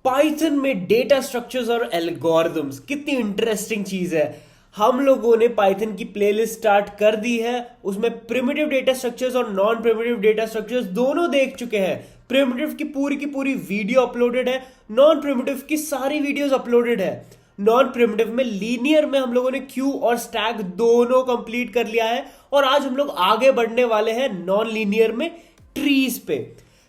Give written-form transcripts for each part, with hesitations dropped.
Python में data structures और algorithms कितनी इंटरेस्टिंग चीज है। हम लोगों ने पाइथन की प्लेलिस्ट स्टार्ट कर दी है, उसमें प्रिमिटिव डेटा स्ट्रक्चर्स और नॉन प्रिमिटिव डेटा स्ट्रक्चर्स दोनों देख चुके हैं। प्रिमिटिव की पूरी वीडियो अपलोडेड है, नॉन प्रिमिटिव की सारी वीडियोस अपलोडेड है। नॉन प्रिमिटिव में लीनियर में हम लोगों ने क्यू और स्टैक दोनों कंप्लीट कर लिया है और आज हम लोग आगे बढ़ने वाले हैं नॉन लीनियर में ट्रीज पे।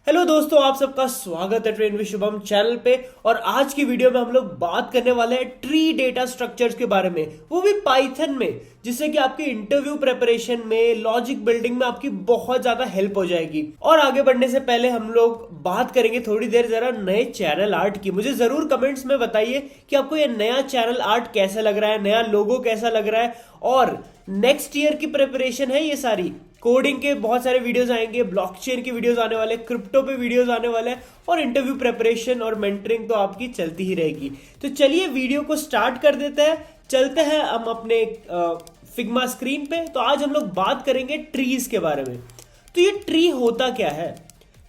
हेलो दोस्तों, आप सबका स्वागत है ट्रेन विद शुभम चैनल पे। और आज की वीडियो में हम लोग बात करने वाले हैं ट्री डेटा स्ट्रक्चर्स के बारे में, वो भी पाइथन में, जिससे कि आपके इंटरव्यू प्रिपरेशन में, लॉजिक बिल्डिंग में आपकी बहुत ज्यादा हेल्प हो जाएगी। और आगे बढ़ने से पहले हम लोग बात करेंगे थोड़ी देर जरा नए चैनल आर्ट की। मुझे जरूर कमेंट्स में बताइए कि आपको ये नया चैनल आर्ट कैसा लग रहा है, नया लोगो कैसा लग रहा है। और नेक्स्ट ईयर की प्रिपरेशन है, ये सारी कोडिंग के बहुत सारे वीडियोस आएंगे, ब्लॉकचेन के वीडियोस आने वाले, क्रिप्टो पे वीडियोस आने वाले हैं और इंटरव्यू प्रिपरेशन और मेंटरिंग तो आपकी चलती ही रहेगी। तो चलिए वीडियो को स्टार्ट कर देते हैं, चलते हैं हम अपने फिग्मा स्क्रीन पे। तो आज हम लोग बात करेंगे ट्रीज के बारे में। तो ये ट्री होता क्या है?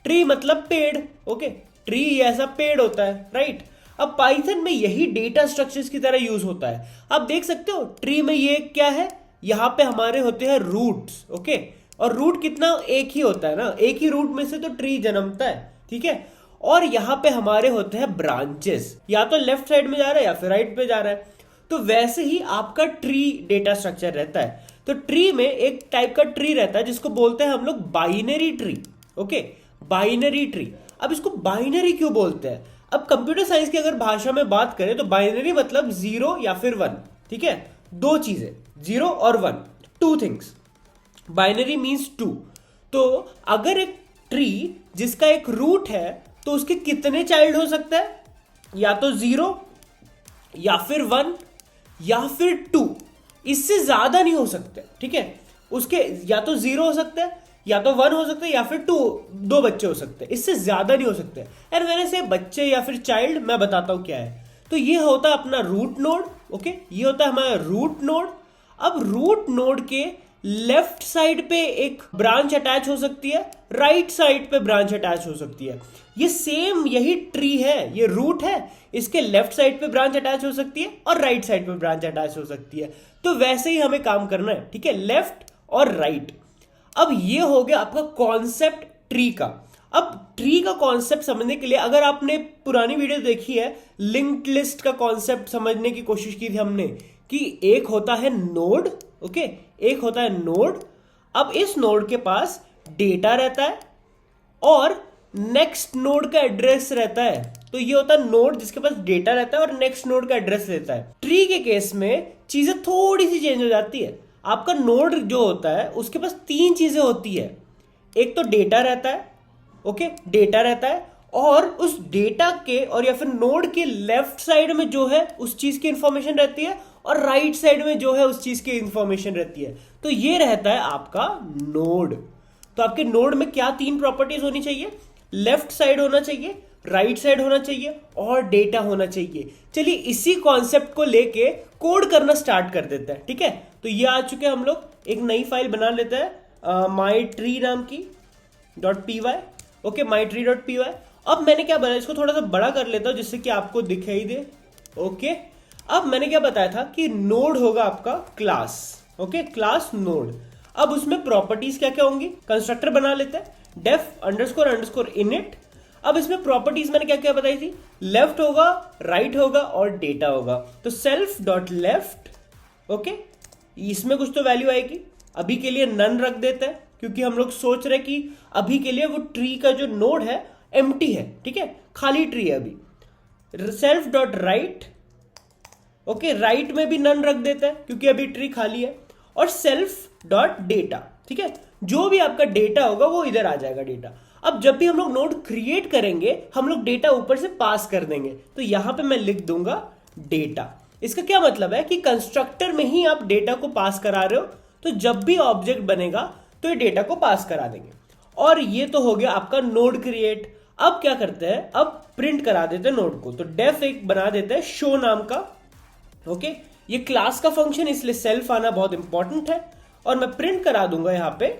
ट्री मतलब पेड़, ओके। ट्री ऐसा पेड़ होता है, राइट। अब पाइथन में यही डेटा स्ट्रक्चर्स की तरह यूज होता है। आप देख सकते हो ट्री में ये क्या है, यहाँ पे हमारे होते हैं रूट्स, ओके। और रूट कितना एक ही होता है ना, एक ही रूट में से तो ट्री जन्मता है, ठीक है। और यहाँ पे हमारे होते हैं ब्रांचेस, या तो लेफ्ट साइड में जा रहा है या फिर राइट पे जा रहा है। तो वैसे ही आपका ट्री डेटा स्ट्रक्चर रहता है। तो ट्री में एक टाइप का ट्री रहता है जिसको बोलते हैं हम लोग binary tree, okay. Binary tree. अब इसको बाइनरी क्यों बोलते हैं? अब कंप्यूटर साइंस की अगर भाषा में बात करें तो बाइनरी मतलब 0 या फिर 1, ठीक है। दो चीजें, 0 और 1, टू थिंग्स। Binary means 2। तो अगर एक ट्री जिसका एक रूट है तो उसके कितने चाइल्ड हो सकते हैं? या तो 0 या फिर 1 या फिर 2, इससे ज्यादा नहीं हो सकते, ठीक है। उसके या तो 0 हो सकता है, या तो 1 हो सकता है, या फिर 2, दो बच्चे हो सकते हैं, इससे ज्यादा नहीं हो सकते। एंड मैंने से बच्चे या फिर चाइल्ड, मैं बताता हूं क्या है। तो ये होता है अपना रूट नोड, ओके। ये होता है हमारा रूट नोड। अब रूट नोड के लेफ्ट साइड पे एक ब्रांच अटैच हो सकती है, राइट साइड पे ब्रांच अटैच हो सकती है। ये सेम यही ट्री है, ये रूट है, इसके लेफ्ट साइड पे ब्रांच अटैच हो सकती है और राइट साइड पे ब्रांच अटैच हो सकती है। तो वैसे ही हमें काम करना है, ठीक है, लेफ्ट और राइट। अब ये हो गया आपका कॉन्सेप्ट ट्री का। अब ट्री का कॉन्सेप्ट समझने के लिए अगर आपने पुरानी वीडियो देखी है, लिंक्ड लिस्ट का कॉन्सेप्ट समझने की कोशिश की थी हमने, कि एक होता है नोड, ओके, एक होता है नोड। अब इस नोड के पास डेटा रहता है और नेक्स्ट नोड का एड्रेस रहता है। तो ये होता है नोड जिसके पास डेटा रहता है और नेक्स्ट नोड का एड्रेस रहता है। ट्री के केस में चीजें थोड़ी सी चेंज हो जाती है। आपका नोड जो होता है उसके पास 3 चीजें होती है। एक तो डेटा रहता है, ओके, डेटा रहता है, और उस डेटा के और या फिर नोड के लेफ्ट साइड में जो है उस चीज की इंफॉर्मेशन रहती है और राइट साइड में जो है उस चीज की इंफॉर्मेशन रहती है। तो ये रहता है आपका नोड। तो आपके नोड में क्या 3 प्रॉपर्टीज होनी चाहिए? लेफ्ट साइड होना चाहिए, राइट साइड होना चाहिए और डेटा होना चाहिए। चलिए इसी कॉन्सेप्ट को लेके कोड करना स्टार्ट कर देते हैं, ठीक है। तो ये आ चुके हम लोग एक नई फाइल बना लेते हैं माई ट्री नाम की .py, ओके, mytree.py। अब मैंने क्या बनाया, इसको थोड़ा सा बड़ा कर लेता हूं जिससे कि आपको दिखाई दे, ओके। अब मैंने क्या बताया था कि नोड होगा आपका क्लास, ओके, क्लास नोड। अब उसमें प्रॉपर्टीज क्या क्या होंगी, कंस्ट्रक्टर बना लेते हैं, डेफ अंडरस्कोर अंडरस्कोर इनिट। अब इसमें प्रॉपर्टीज मैंने क्या क्या बताई थी, लेफ्ट होगा, राइट होगा और डेटा होगा। तो सेल्फ डॉट लेफ्ट, ओके, इसमें कुछ तो वैल्यू आएगी। अभी के लिए नन रख देते हैं क्योंकि हम लोग सोच रहे कि अभी के लिए वो ट्री का जो नोड है एम्प्टी है, ठीक है, खाली ट्री है अभी। Self dot right, okay, right में भी नन रख देता है क्योंकि अभी ट्री खाली है। और सेल्फ डॉट डेटा, ठीक है, जो भी आपका डेटा होगा वो इधर आ जाएगा डेटा। अब जब भी हम लोग नोड क्रिएट करेंगे हम लोग डेटा ऊपर से पास कर देंगे। तो यहां पे मैं लिख दूंगा डेटा। इसका क्या मतलब है कि कंस्ट्रक्टर में ही आप डेटा को पास करा रहे हो, तो जब भी ऑब्जेक्ट बनेगा तो ये डेटा को पास करा देंगे। और ये तो हो गया आपका नोड क्रिएट। अब क्या करते हैं, अब प्रिंट करा देते हैं नोड को। तो डेफ एक बना देते हैं शो नाम का, ओके। ये क्लास का फंक्शन इसलिए सेल्फ आना बहुत इंपॉर्टेंट है। और मैं प्रिंट करा दूंगा यहां पे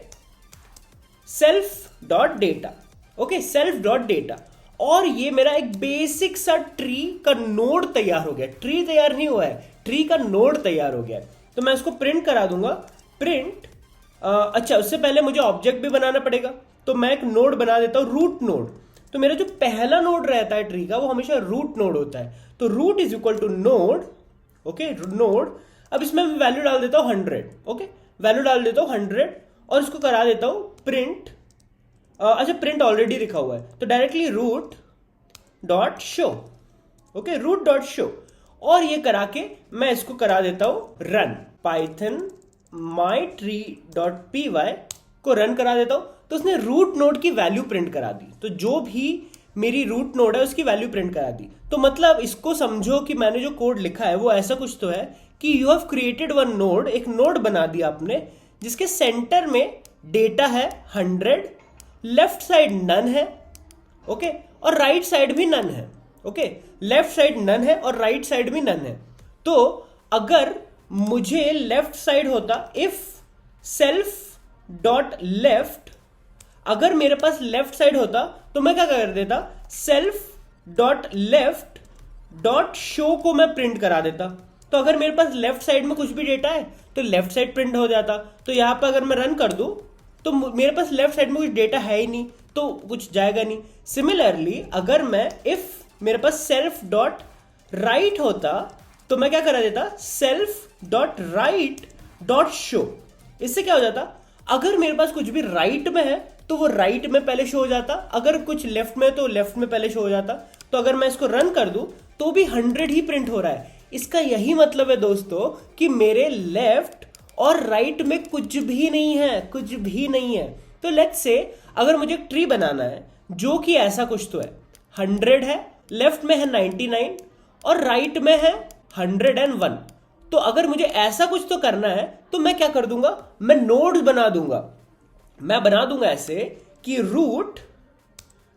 self dot data, okay, self dot data. और ये मेरा एक बेसिक सा ट्री का नोड तैयार हो गया। ट्री तैयार नहीं हुआ है, ट्री का नोड तैयार हो गया। तो मैं उसको प्रिंट करा दूंगा, प्रिंट। अच्छा, उससे पहले मुझे ऑब्जेक्ट भी बनाना पड़ेगा, तो मैं एक नोड बना देता हूं, रूट नोड। तो मेरा जो पहला नोड रहता है ट्री का वो हमेशा रूट नोड होता है। तो root is equal to node, okay, node. अब इसमें मैं वैल्यू डाल देता हूं 100, ओके, वैल्यू डाल देता हूं 100 और इसको करा देता हूं प्रिंट। अच्छा, प्रिंट ऑलरेडी लिखा हुआ है तो directly root dot show, okay, root dot show. और ये करा के मैं इसको करा देता हूं run, Python my tree dot P Y को रन करा देता हूं। तो उसने रूट नोड की वैल्यू प्रिंट करा दी। तो जो भी मेरी रूट नोड है उसकी वैल्यू प्रिंट करा दी। तो मतलब इसको समझो कि मैंने जो कोड लिखा है वो ऐसा कुछ तो है कि you have created one node, एक नोड बना दिया आपने जिसके सेंटर में डेटा है 100, लेफ्ट साइड नन है, ओके, और राइट साइड भी नन है, ओके, लेफ्ट साइड नन है और राइट साइड भी नन है। तो अगर मुझे लेफ्ट साइड होता, इफ सेल्फ डॉट लेफ्ट, अगर मेरे पास लेफ्ट साइड होता तो मैं क्या कर देता, self dot left dot show को मैं प्रिंट करा देता। तो अगर मेरे पास लेफ्ट साइड में कुछ भी डेटा है तो लेफ्ट साइड प्रिंट हो जाता। तो यहां पर अगर मैं रन कर दूं तो मेरे पास लेफ्ट साइड में कुछ डेटा है ही नहीं तो कुछ जाएगा नहीं। सिमिलरली अगर मैं, इफ मेरे पास सेल्फ डॉट राइट होता तो मैं क्या करा देता, self dot right dot show. इससे क्या हो जाता, अगर मेरे पास कुछ भी राइट में है तो वो राइट में पहले शो हो जाता, अगर कुछ लेफ्ट में तो लेफ्ट में पहले शो हो जाता। तो अगर मैं इसको रन कर दूं तो भी 100 ही प्रिंट हो रहा है। इसका यही मतलब है दोस्तों कि मेरे लेफ्ट और राइट में कुछ भी नहीं है, कुछ भी नहीं है। तो लेट्स से अगर मुझे एक ट्री बनाना है जो कि ऐसा कुछ तो है, 100 है, लेफ्ट में है 99 और राइट में है 101। तो अगर मुझे ऐसा कुछ तो करना है तो मैं क्या कर दूंगा, मैं नोड्स बना दूंगा। मैं बना दूंगा ऐसे कि root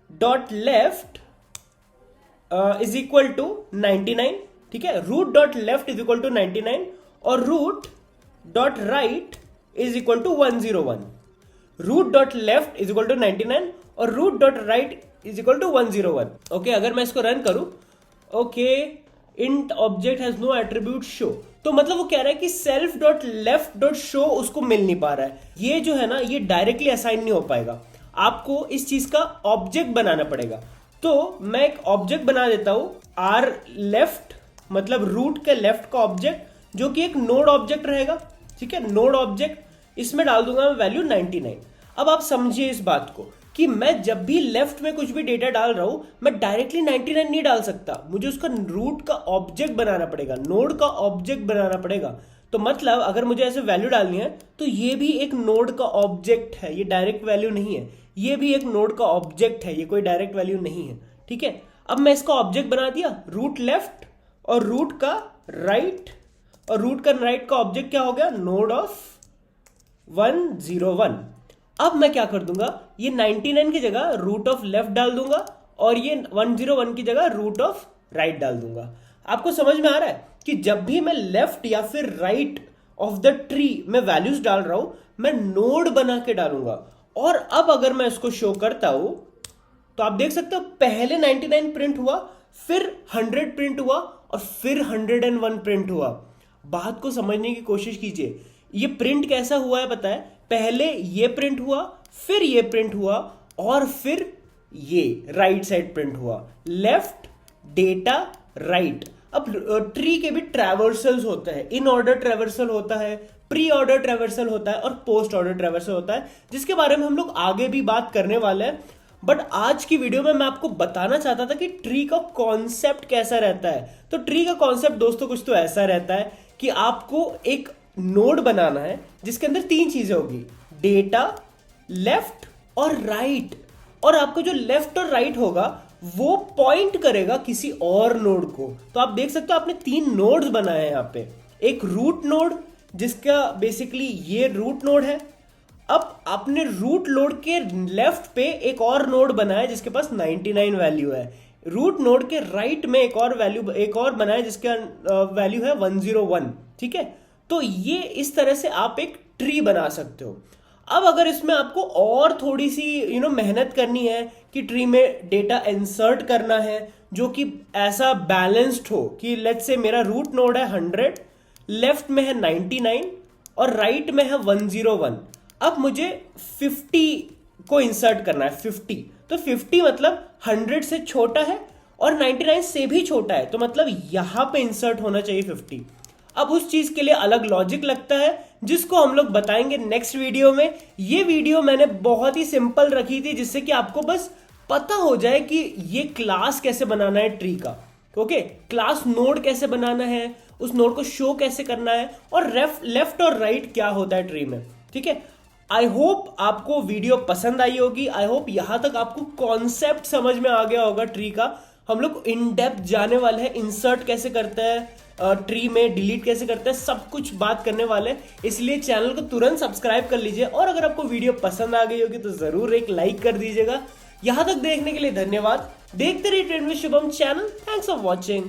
dot left is equal to 99, ठीक है, root dot left is equal to 99 और root dot right is equal to 101। Root dot left is equal to 99 और root dot right is equal to 101। Okay, अगर मैं इसको run करूं, okay, int object has no attribute show, तो मतलब वो कह रहा है कि self dot left dot show उसको मिल नहीं पा रहा है। ये जो है ना, ये डायरेक्टली असाइन नहीं हो पाएगा, आपको इस चीज का ऑब्जेक्ट बनाना पड़ेगा। तो मैं एक ऑब्जेक्ट बना देता हूं, आर लेफ्ट, मतलब रूट के लेफ्ट का ऑब्जेक्ट जो कि एक नोड ऑब्जेक्ट रहेगा, ठीक है, नोड ऑब्जेक्ट। इसमें डाल दूंगा मैं वैल्यू 99। अब आप समझिए इस बात को कि मैं जब भी लेफ्ट में कुछ भी डेटा डाल रहा हूं मैं डायरेक्टली 99 नहीं डाल सकता, मुझे उसका रूट का ऑब्जेक्ट बनाना पड़ेगा, नोड का ऑब्जेक्ट बनाना पड़ेगा। तो मतलब अगर मुझे ऐसे वैल्यू डालनी है तो ये भी एक नोड का ऑब्जेक्ट है, ये डायरेक्ट वैल्यू नहीं है, ये भी एक नोड का ऑब्जेक्ट है, ये कोई डायरेक्ट वैल्यू नहीं है, ठीक है। अब मैं इसका ऑब्जेक्ट बना दिया, रूट लेफ्ट और रूट का राइट, और रूट का राइट का ऑब्जेक्ट क्या हो गया, नोड ऑफ 101। अब मैं क्या कर दूंगा, ये 99 की जगह रूट ऑफ लेफ्ट डाल दूंगा और ये 101 की जगह रूट ऑफ राइट डाल दूंगा। आपको समझ में आ रहा है कि जब भी मैं लेफ्ट या फिर राइट ऑफ द ट्री में वैल्यूज डाल रहा हूं मैं नोड बना के डालूंगा। और अब अगर मैं इसको शो करता हूं तो आप देख सकते हो पहले 99 प्रिंट हुआ, फिर 100 प्रिंट हुआ और फिर 101 प्रिंट हुआ। बात को समझने की कोशिश कीजिए, ये प्रिंट कैसा हुआ है पता है, पहले ये प्रिंट हुआ, फिर ये प्रिंट हुआ और फिर ये राइट साइड प्रिंट हुआ, लेफ्ट डेटा राइट। अब ट्री के भी ट्रैवर्सल्स होते हैं, इन ऑर्डर ट्रैवर्सल होता है, प्री ऑर्डर ट्रैवर्सल होता है और पोस्ट ऑर्डर ट्रैवर्सल होता है, जिसके बारे में हम लोग आगे भी बात करने वाले हैं। बट आज की वीडियो में मैं आपको बताना चाहता था कि ट्री का कॉन्सेप्ट कैसा रहता है। तो ट्री का कॉन्सेप्ट दोस्तों कुछ तो ऐसा रहता है कि आपको एक नोड बनाना है जिसके अंदर 3 चीजें होगी, डेटा, लेफ्ट और राइट। और आपको जो लेफ्ट और राइट होगा वो पॉइंट करेगा किसी और नोड को। तो आप देख सकते हो आपने 3 नोड्स बनाए हैं यहाँ पे, एक रूट नोड जिसका बेसिकली ये रूट नोड है। अब आपने रूट नोड के लेफ्ट पे एक और नोड बनाया जिसके पास 99 वैल्यू है, रूट नोड के राइट में एक और वैल्यू, एक और बनाया जिसका वैल्यू है 101, ठीक है। तो ये इस तरह से आप एक ट्री बना सकते हो। अब अगर इसमें आपको और थोड़ी सी मेहनत करनी है कि ट्री में डेटा इंसर्ट करना है जो कि ऐसा बैलेंस्ड हो कि लेट्स से मेरा रूट नोड है 100, लेफ्ट में है 99 और राइट में है 101। अब मुझे 50 को इंसर्ट करना है, 50। तो 50 मतलब 100 से छोटा है और 99 से भी छोटा है, तो मतलब यहां पे इंसर्ट होना चाहिए 50। अब उस चीज के लिए अलग लॉजिक लगता है जिसको हम लोग बताएंगे नेक्स्ट वीडियो में। ये वीडियो मैंने बहुत ही सिंपल रखी थी जिससे कि आपको बस पता हो जाए कि ये क्लास कैसे बनाना है ट्री का। ओके, क्लास नोड कैसे बनाना है, उस नोड को शो कैसे करना है, और लेफ्ट और राइट क्या होता है ट्री में। ठीक है, आई होप आपको वीडियो पसंद आई होगी। आई होप यहां तक आपको कॉन्सेप्ट समझ में आ गया होगा ट्री का। हम लोग इन डेप्थ जाने वाले हैं, इंसर्ट कैसे करता है ट्री में, डिलीट कैसे करता है, सब कुछ बात करने वाले हैं। इसलिए चैनल को तुरंत सब्सक्राइब कर लीजिए और अगर आपको वीडियो पसंद आ गई होगी तो जरूर एक लाइक कर दीजिएगा। यहां तक देखने के लिए धन्यवाद। देखते रहिए trend with Shubham channel. Thanks for watching.